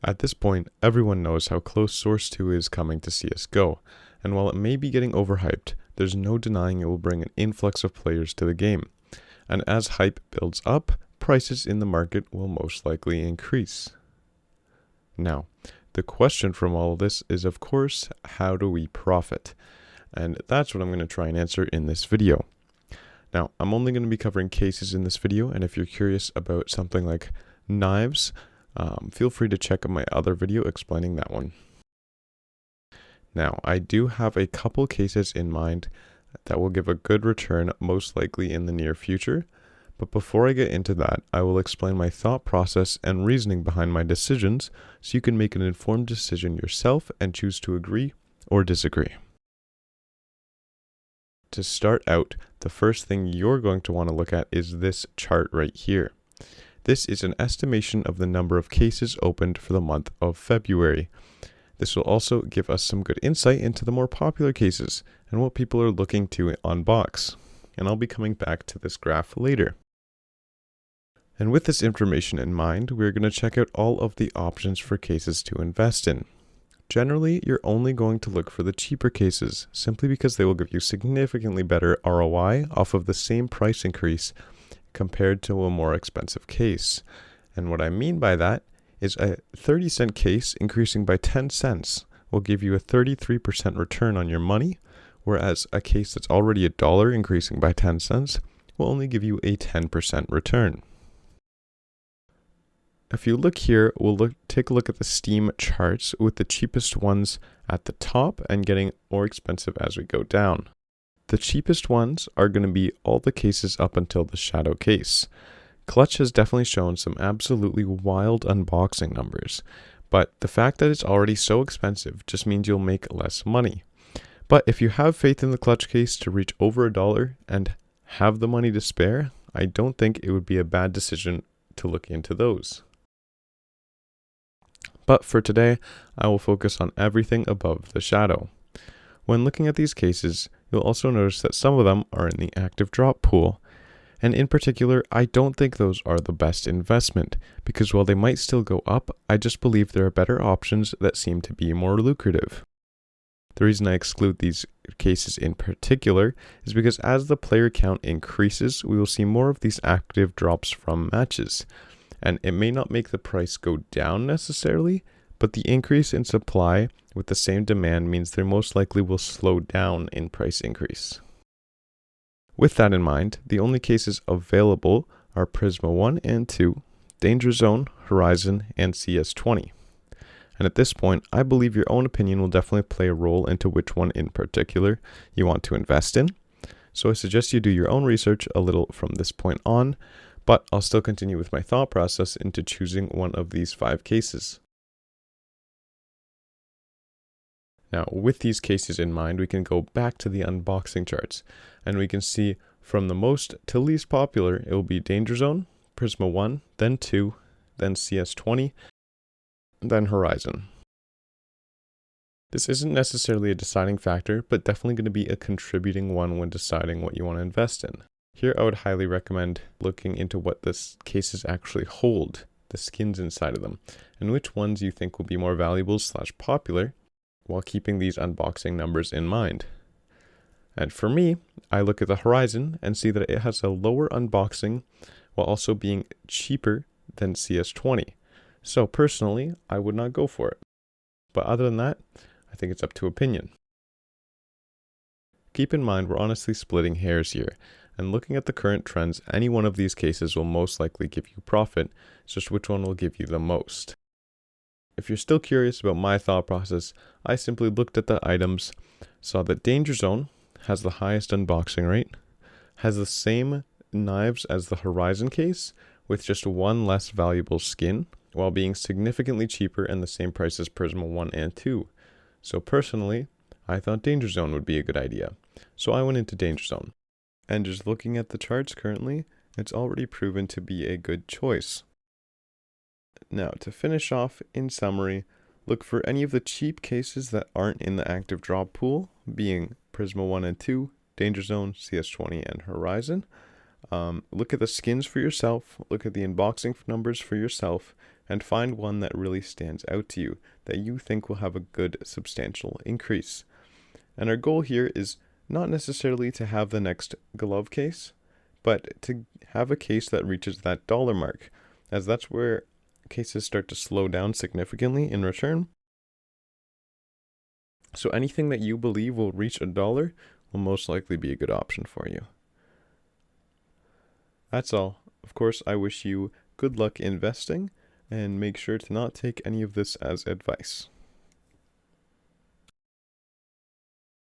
At this point, everyone knows how close Source 2 is coming to CSGO, and while it may be getting overhyped, there's no denying it will bring an influx of players to the game. And as hype builds up, prices in the market will most likely increase. Now, the question from all of this is, of course, how do we profit? And that's what I'm going to try and answer in this video. Now, I'm only going to be covering cases in this video, and if you're curious about something like knives, feel free to check out my other video explaining that one. Now, I do have a couple cases in mind that will give a good return, most likely in the near future. But before I get into that, I will explain my thought process and reasoning behind my decisions so you can make an informed decision yourself and choose to agree or disagree. To start out, the first thing you're going to want to look at is this chart right here. This is an estimation of the number of cases opened for the month of February. This will also give us some good insight into the more popular cases and what people are looking to unbox. And I'll be coming back to this graph later. And with this information in mind, we're going to check out all of the options for cases to invest in. Generally, you're only going to look for the cheaper cases, simply because they will give you significantly better ROI off of the same price increase compared to a more expensive case. And what I mean by that is a 30-cent case increasing by 10 cents will give you a 33% return on your money, whereas a case that's already $1 increasing by 10 cents will only give you a 10% return. If you look here, we'll take a look at the Steam charts with the cheapest ones at the top and getting more expensive as we go down. The cheapest ones are going to be all the cases up until the Shadow case. Clutch has definitely shown some absolutely wild unboxing numbers, but the fact that it's already so expensive just means you'll make less money. But if you have faith in the Clutch case to reach over $1 and have the money to spare, I don't think it would be a bad decision to look into those. But for today, I will focus on everything above the Shadow. When looking at these cases, you'll also notice that some of them are in the active drop pool. And in particular, I don't think those are the best investment, because while they might still go up, I just believe there are better options that seem to be more lucrative. The reason I exclude these cases in particular is because as the player count increases, we will see more of these active drops from matches. And it may not make the price go down necessarily, but the increase in supply with the same demand means there most likely will slow down in price increase. With that in mind, the only cases available are Prisma 1 and 2, Danger Zone, Horizon, and CS20. And at this point, I believe your own opinion will definitely play a role into which one in particular you want to invest in. So I suggest you do your own research a little from this point on, but I'll still continue with my thought process into choosing one of these 5 cases. Now, with these cases in mind, we can go back to the unboxing charts, and we can see from the most to least popular, it will be Danger Zone, Prisma 1, then 2, then CS20, then Horizon. This isn't necessarily a deciding factor, but definitely going to be a contributing one when deciding what you want to invest in. Here, I would highly recommend looking into what the cases actually hold, the skins inside of them, and which ones you think will be more valuable / popular, while keeping these unboxing numbers in mind. And for me, I look at the Horizon and see that it has a lower unboxing while also being cheaper than CS20. So personally, I would not go for it. But other than that, I think it's up to opinion. Keep in mind, we're honestly splitting hairs here, and looking at the current trends, any one of these cases will most likely give you profit. It's just which one will give you the most. If you're still curious about my thought process, I simply looked at the items, saw that Danger Zone has the highest unboxing rate, has the same knives as the Horizon case, with just one less valuable skin, while being significantly cheaper and the same price as Prisma 1 and 2. So personally, I thought Danger Zone would be a good idea. So I went into Danger Zone. And just looking at the charts currently, it's already proven to be a good choice. Now, to finish off, in summary, look for any of the cheap cases that aren't in the active drop pool, being Prisma 1 and 2, Danger Zone, CS20, and Horizon. Look at the skins for yourself, look at the unboxing numbers for yourself, and find one that really stands out to you, that you think will have a good substantial increase. And our goal here is not necessarily to have the next glove case, but to have a case that reaches that dollar mark, as that's where cases start to slow down significantly in return. So anything that you believe will reach $1 will most likely be a good option for you. That's all. Of course, I wish you good luck investing, and make sure to not take any of this as advice.